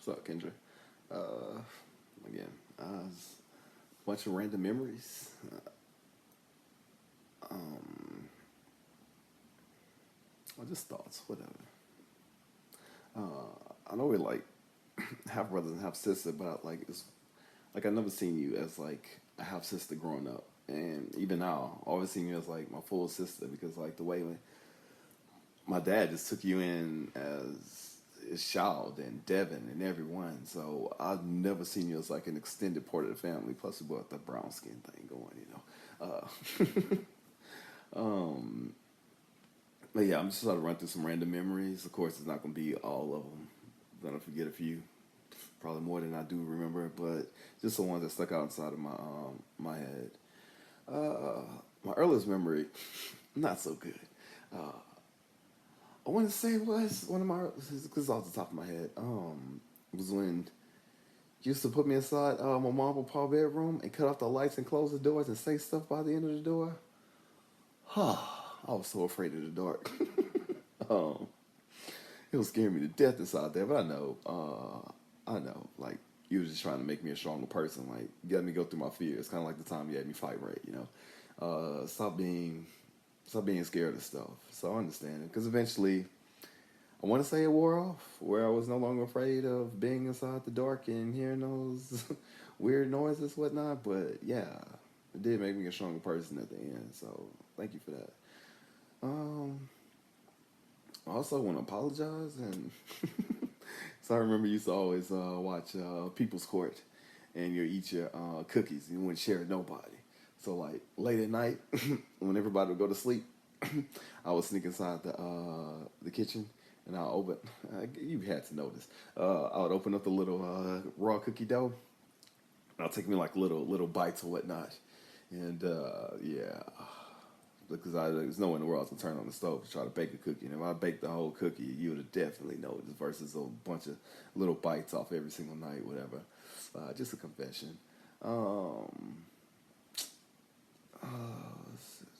What's up, Kendra? Uh, again, a bunch of random memories. Um, or just thoughts, whatever. I know we're like half brothers and half sister, but like it's like I never seen you as like a half sister growing up, and even now, I always seen you as like my full sister because like the way my dad just took you in as his child and Devin and everyone. So I've never seen you as like an extended part of the family. Plus, we got the brown skin thing going. Um, but yeah, I'm just trying to run through some random memories. Of course, it's not going to be all of them. I'm gonna forget a few, probably more than I do remember. But just the ones that stuck out inside of my head. Uh, my earliest memory, not so good. Uh, I want to say it was one of my because off the top of my head. Was when you used to put me inside my mom and pop bedroom and cut off the lights and close the doors and say stuff by the end of the door. I was so afraid of the dark. um, it was scaring me to death inside there. But I know, like you was just trying to make me a stronger person. Like you let me go through my fears. Kind of like the time you had me fight right. Stop being scared of stuff. So I understand it because eventually I want to say it wore off, where I was no longer afraid of being inside the dark and hearing those weird noises, whatnot. But yeah, it did make me a stronger person at the end. So thank you for that. Um, I also want to apologize, and so I remember you used to always watch People's Court, and you eat your cookies. And you wouldn't share with nobody. So like late at night, when everybody would go to sleep, I would sneak inside the kitchen and I'll open. You had to know this. I would open up the little raw cookie dough. And I'll take me like little bites or whatnot, and yeah, because there's no way in the world I was gonna turn on the stove to try to bake a cookie. And if I baked the whole cookie, you would have definitely noticed versus a bunch of little bites off every single night, whatever. Just a confession. Um,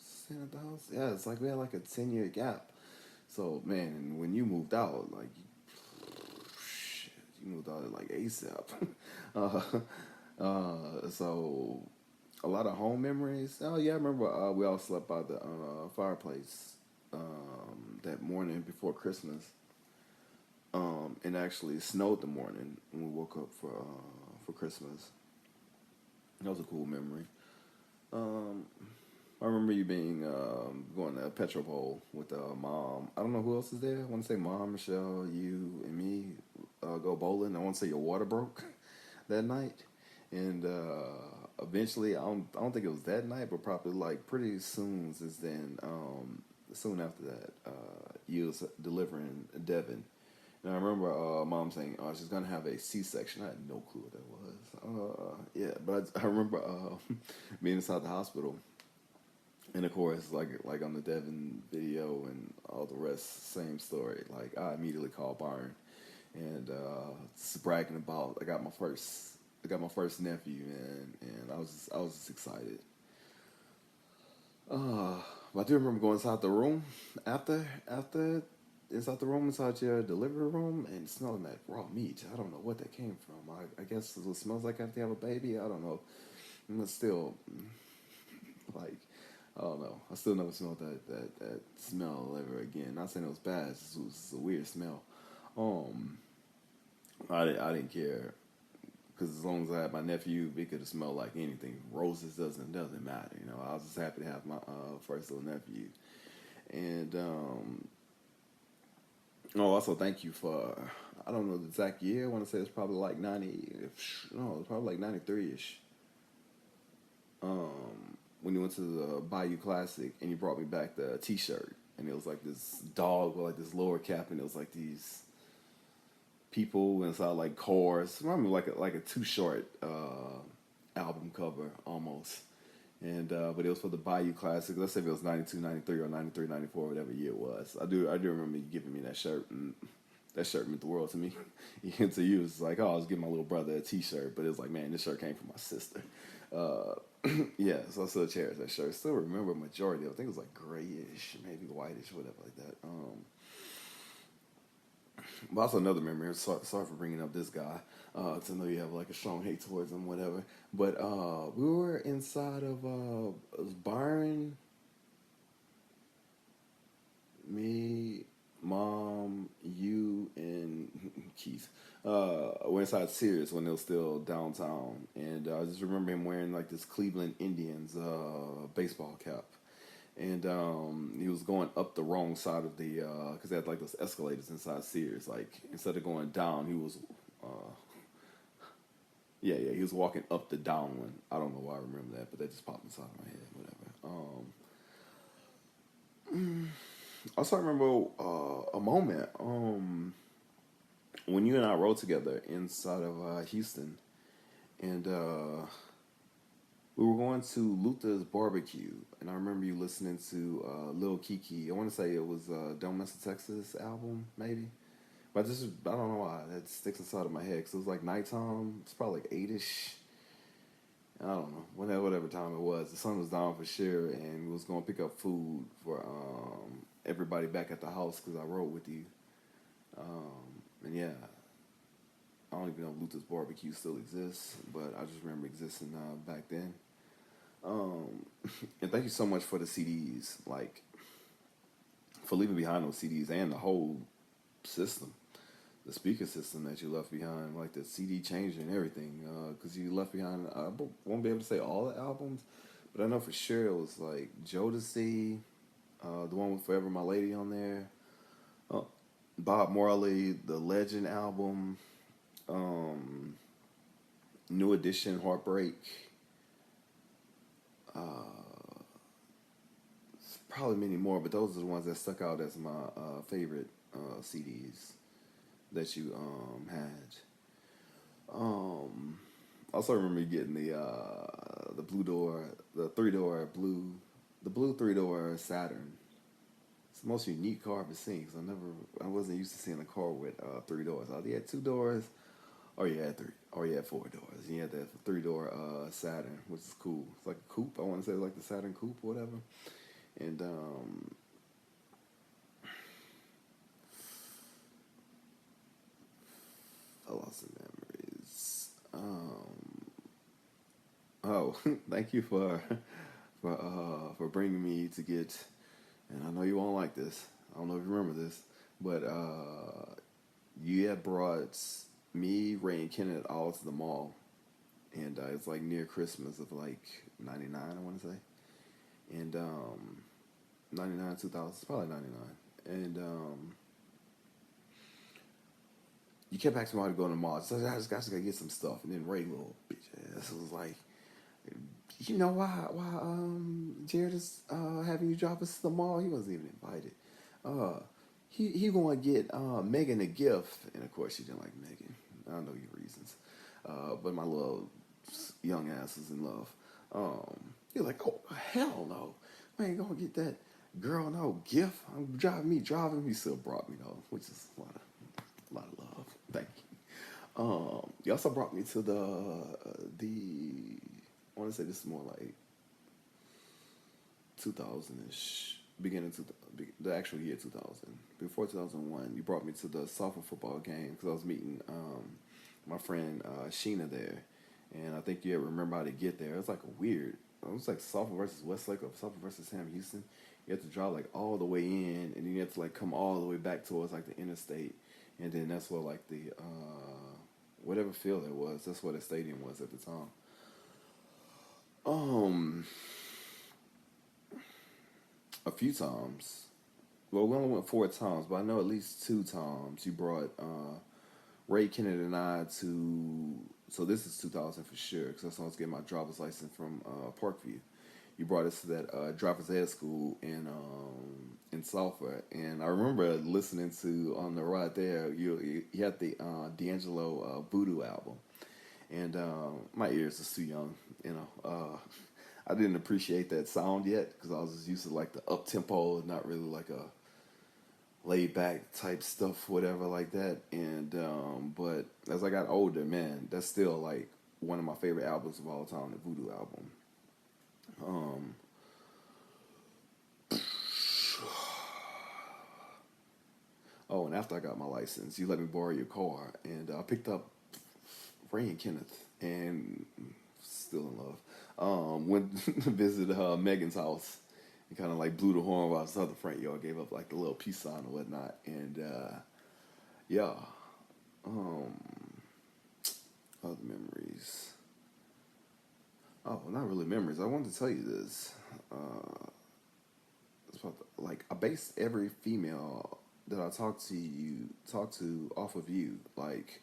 Staying at the house, yeah, it's like we had like a 10-year gap. So man, when you moved out, like shit, you moved out like ASAP. So a lot of home memories. Oh yeah, I remember we all slept by the fireplace that morning before Christmas. And actually snowed the morning when we woke up for Christmas. That was a cool memory. Um, I remember you being going to Petro Bowl with mom. I don't know who else is there. I want to say mom, Michelle, you, and me go bowling. I want to say your water broke that night, and eventually I don't think it was that night, but probably like pretty soon since then. Soon after that, you was delivering Devin. And I remember mom saying, "Oh, she's gonna have a C-section." I had no clue what that was. Yeah, but I remember being inside the hospital, and of course, like on the Devin video and all the rest, same story. Like I immediately called Byron and just bragging about I got my first nephew, and I was just excited. Uh, but I do remember going inside the room after inside the room inside your delivery room and smelling that raw meat. I don't know what that came from. I guess it smells like after you have a baby. I don't know. But still, like I don't know. I still never smelled that smell ever again. Not saying it was bad. It was a weird smell. Um, I didn't care because as long as I had my nephew, it could have smelled like anything. Roses doesn't matter. I was just happy to have my first little nephew. And also thank you for I don't know the exact year. I want to say it's probably like 90. No, it's probably like 93 ish. When you went to the Bayou Classic and you brought me back the T-shirt, and it was like this dog with like this lower cap, and it was like these people inside like cars. Remember like a Too Short album cover almost. And but it was for the Bayou Classic. Let's say if it was 92, 93, or 93, 94, whatever year it was. I do remember you giving me that shirt, and that shirt meant the world to me. And to you, it was like, oh, I was giving my little brother a T-shirt, but it was like, man, this shirt came from my sister. Uh, yeah, so I still cherish that shirt. Still remember a majority of it. I think it was like grayish, maybe whitish, whatever like that. But also another memory. Sorry for bringing up this guy. To know you have like a strong hate towards him, whatever. But we were inside of it was Byron, me, mom, you, and Keith. We're inside Sears when they were still downtown, and I just remember him wearing like this Cleveland Indians baseball cap, and he was going up the wrong side of the because they had like those escalators inside Sears. Like instead of going down, he was yeah, he was walking up the down one. I don't know why I remember that, but that just popped inside my head. Whatever. Also, I remember a moment when you and I rode together inside of Houston, and we were going to Luther's Barbecue, and I remember you listening to Lil Kiki. I want to say it was Don't Mess with Texas album, maybe. But I don't know why that sticks inside of my head because it was like nighttime. It's probably like 8ish. I don't know, whatever time it was. The sun was down for sure, and we was going to pick up food for everybody back at the house because I rode with you. And yeah, I don't even know if Luther's Barbecue still exists, but I just remember existing back then. And thank you so much for the CDs, like for leaving behind those CDs and the whole system, the speaker system that you left behind, like the CD changer and everything. Because you left behind, I won't be able to say all the albums, but I know for sure it was like Jodeci, the one with Forever My Lady on there, Bob Marley, the Legend album, New Edition, Heartbreak. Probably many more, but those are the ones that stuck out as my favorite CDs that you had. Also remember getting the blue door, the blue 3-door Saturn. It's the most unique car I've ever seen because I wasn't used to seeing a car with 3 doors. Either you had 2 doors, or you had 3, or you had 4 doors. You had that 3-door Saturn, which is cool. It's like a coupe. I want to say like the Saturn coupe or whatever. And I lost some memories. Oh, thank you for bringing me to get. And I know you won't like this. I don't know if you remember this, but you had brought me, Ray, and Kenneth all to the mall, and it's like near Christmas of like '99, I want to say, and 99, 2000, it's probably 99, and you kept asking me how to go to the mall. So I just gotta get some stuff, and then Ray, little bitch ass, was like, you know why Jared is having you drop us to the mall? He wasn't even invited. He gonna get Megan a gift, and of course she didn't like Megan. I know your reasons, but my little young ass is in love. He was like, oh hell no, I ain't gonna get that girl no gift. I'm driving. He still brought me though, which is a lot of love. Thank you. He also brought me to the I want to say this is more like 2000-ish, beginning to the actual year 2000. Before 2001, you brought me to the softball football game because I was meeting my friend Sheena there, and I think you remember how to get there. It was like it was like softball versus Westlake or softball versus Sam Houston. You had to drive like all the way in, and then you had to like come all the way back towards like the interstate, and then that's where like the whatever field it was, that's where the stadium was at the time. A few times. Well, we only went 4 times, but I know at least 2 times you brought Ray, Kennedy, and I to. So this is 2000 for sure, because that's when I was getting my driver's license from Parkview. You brought us to that driver's ed school in Sulphur, and I remember listening to on the ride there. You had the D'Angelo Voodoo album, and my ears are too young, you know. I didn't appreciate that sound yet because I was just used to like the up tempo, not really like a laid back type stuff, whatever like that. And but as I got older, man, that's still like one of my favorite albums of all time, the Voodoo album. Oh, and after I got my license, you let me borrow your car, and I picked up Ray and Kenneth, and still in love. Went to visit Megan's house, and kind of like blew the horn while I was out the front yard, gave up like the little peace sign or whatnot, and yeah. Um, Other memories. Oh, not really memories. I wanted to tell you this. It's about like I base every female that I talk to off of you. Like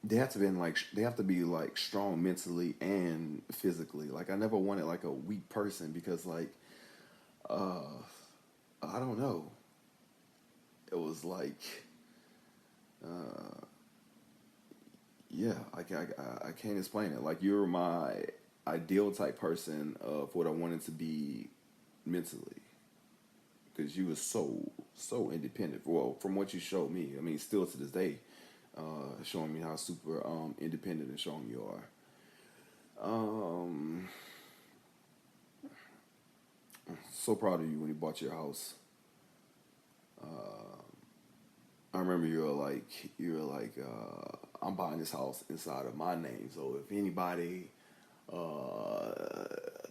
they have to be like strong mentally and physically. Like I never wanted like a weak person because like uh I don't know. It was like uh yeah, I can't explain it. Like you're my ideal type person of what I wanted to be mentally because you were so independent. Well, from what you showed me, I mean, still to this day, showing me how super independent and strong you are. So proud of you when you bought your house. I remember you were like, I'm buying this house inside of my name. So if anybody uh,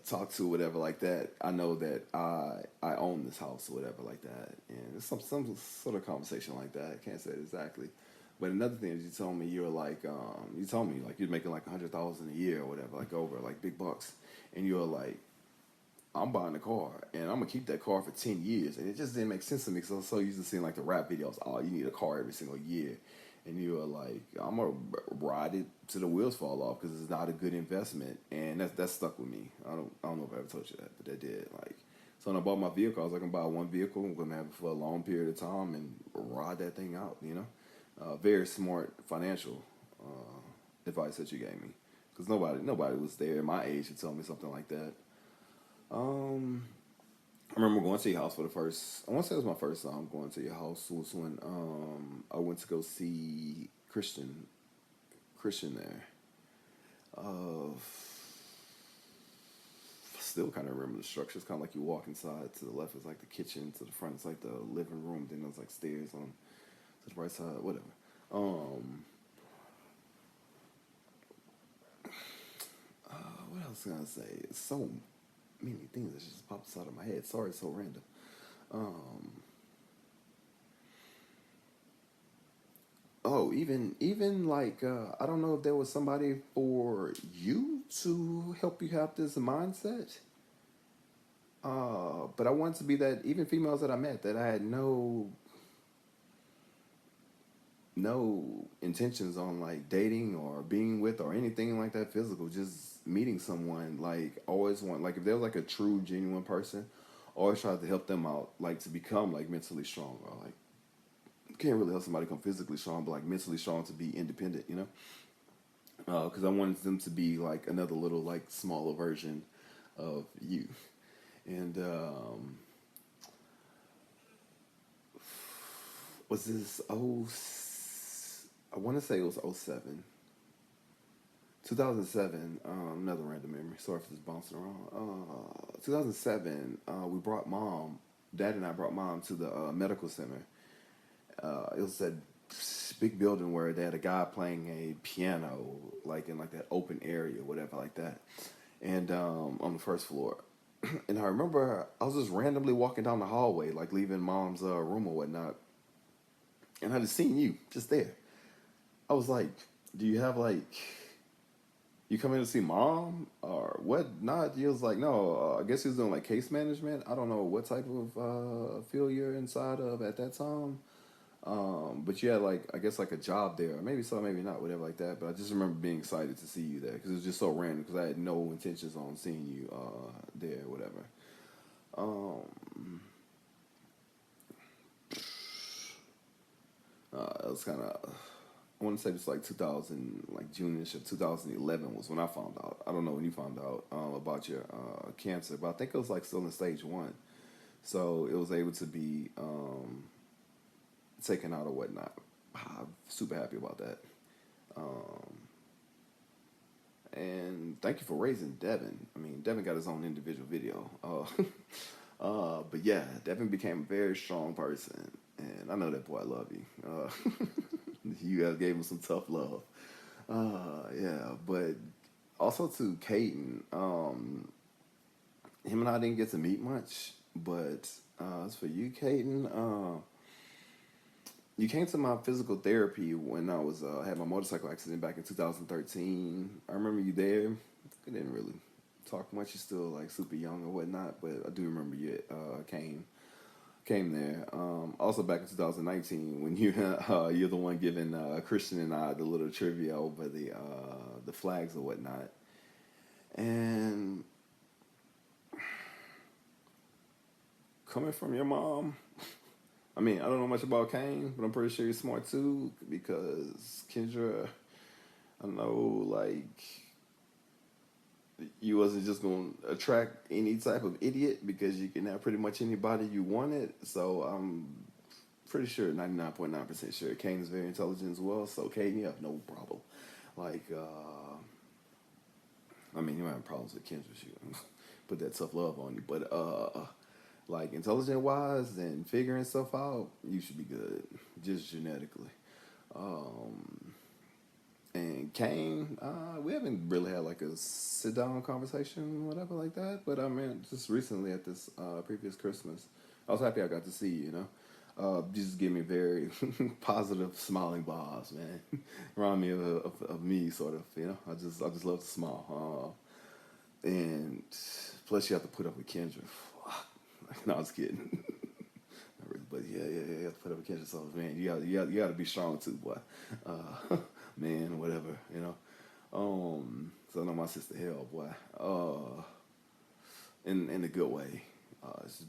talk to whatever like that, I know that I own this house or whatever like that. And it's some sort of conversation like that. I can't say it exactly. But another thing is you told me you were like you told me like you're making like 100,000 a year or whatever, like over like big bucks, and you were like, I'm buying a car and I'm gonna keep that car for 10 years, and it just didn't make sense to me because I was so used to seeing like the rap videos. Oh, you need a car every single year, and you were like, I'm gonna ride it till the wheels fall off because it's not a good investment, and that stuck with me. I don't know if I ever told you that, but that did. Like, so when I bought my vehicle, I was like, I'm gonna buy one vehicle, I'm gonna have it for a long period of time and ride that thing out. You know, very smart financial advice that you gave me because nobody was there at my age to tell me something like that. Um, I remember going to your house for the first. I want to say it was my first time going to your house was when I went to go see Christian there. Uh, Still kind of remember the structure. It's kind of like you walk inside. To the left is like the kitchen. To the front is like the living room. Then there's like stairs on to the right side. Whatever. Um, what else can I say? It's so many things that just pops out of my head. Sorry, it's so random. Um, Oh, even like I don't know if there was somebody for you to help you have this mindset. But I wanted to be that even females that I met that I had no intentions on like dating or being with or anything like that physical. Just meeting someone like always want like if they're like a true genuine person, always try to help them out like to become like mentally strong or like can't really help somebody become physically strong, but like mentally strong to be independent, you know? Because I wanted them to be like another little like smaller version of you. And was this I want to say it was '07, 2007. Another random memory. Sorry for this bouncing around. 2007. We brought mom. Dad and I brought mom to the medical center. It was that big building where they had a guy playing a piano, like in like that open area, whatever, like that, and on the first floor. And I remember I was just randomly walking down the hallway, like leaving mom's room or whatnot, and I just seen you just there. I was like, "Do you have like you come in to see mom or what?" Not. He was like, "No, I guess he was doing like case management. I don't know what type of field you're inside of at that time." But you had like I guess like a job there, maybe so, maybe not, whatever like that. But I just remember being excited to see you there because it was just so random because I had no intentions on seeing you there, whatever. Um, it was kind of I want to say it's like 2000, like June-ish of 2011 was when I found out. I don't know when you found out about your cancer, but I think it was like still in stage one, so it was able to be taken out or whatnot. I'm super happy about that. Um, and thank you for raising Devin. I mean, Devin got his own individual video. But yeah, definitely became a very strong person, and I know that boy love you. You guys gave him some tough love. Yeah, but also to Caden, him and I didn't get to meet much, but as for you, Caden, you came to my physical therapy when I was had my motorcycle accident back in 2013. I remember you there. I didn't really talk much. You're still like super young or whatnot, but I do remember you came there. Also back in 2019 when you're the one giving Christian and I the little trivia over the flags or whatnot. And coming from your mom, I mean, I don't know much about Kane, but I'm pretty sure he's smart too because Kendra, I know like you wasn't just gonna attract any type of idiot because you can have pretty much anybody you wanted. So I'm pretty sure, 99.9% sure, Kane is very intelligent as well. So Kane, you have no problem. Like, I mean, you might have problems with Kendra. She put that tough love on you, but like intelligent wise and figuring stuff out, you should be good, just genetically. Um, and Kane, we haven't really had like a sit down conversation, whatever like that. But I mean, just recently at this previous Christmas, I was happy I got to see you. You know, just give me very positive, smiling vibes, man. Remind me of me, sort of. You know, I just love to smile. And plus, you have to put up with Kendra. No, I was kidding. Not really, but yeah, you have to put up with Kendra. So man, you got to be strong too, boy. Man, whatever, you know. So I know my sister hell, boy. In a good way.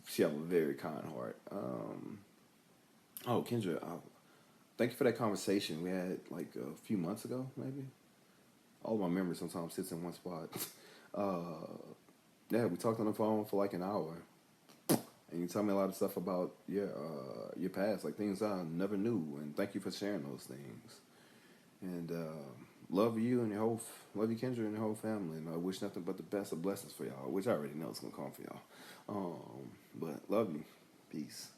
She have a very kind heart. Oh, Kendra, thank you for that conversation we had like a few months ago, maybe. All of my memory sometimes sits in one spot. Yeah, we talked on the phone for like an hour, and you tell me a lot of stuff about your past, like things I never knew, and thank you for sharing those things. And love you and love you, Kendra, and your whole family. And I wish nothing but the best of blessings for y'all, which I already know is gonna come for y'all. But love you, peace.